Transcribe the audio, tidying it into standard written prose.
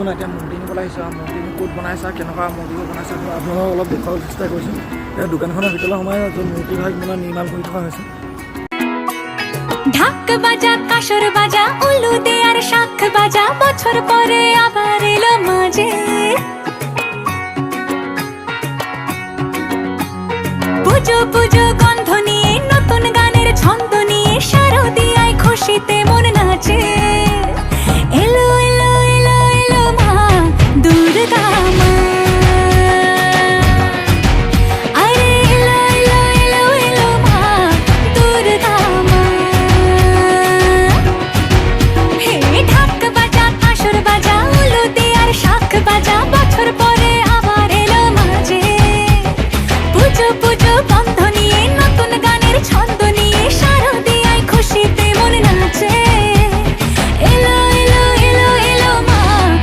মানে এতিয়া মূৰ্তি নিবলৈ আহিছোঁ আৰু মূৰ্তিনো ক'ত বনাইছা কেনেকুৱা মূৰ্তিবোৰ বনাইছা আপোনালোকক অলপ দেখুৱাবলৈ চেষ্টা কৰিছোঁ। এতিয়া দোকানখনৰ ভিতৰলৈ সোমাই য'ত মূৰ্তিভাগ মানে নিৰ্মাণ কৰি থকা হৈছে। ঢাক বাজা কাসর বাজা উলু দে আর শাখ বাজা বছর পরে আবার এলো মাঝে পুজো পুজো গন্ধ নিয়ে নতুন গানের ছন্দ নিয়ে শারদিয়ায় খুশিতে মন নাচে।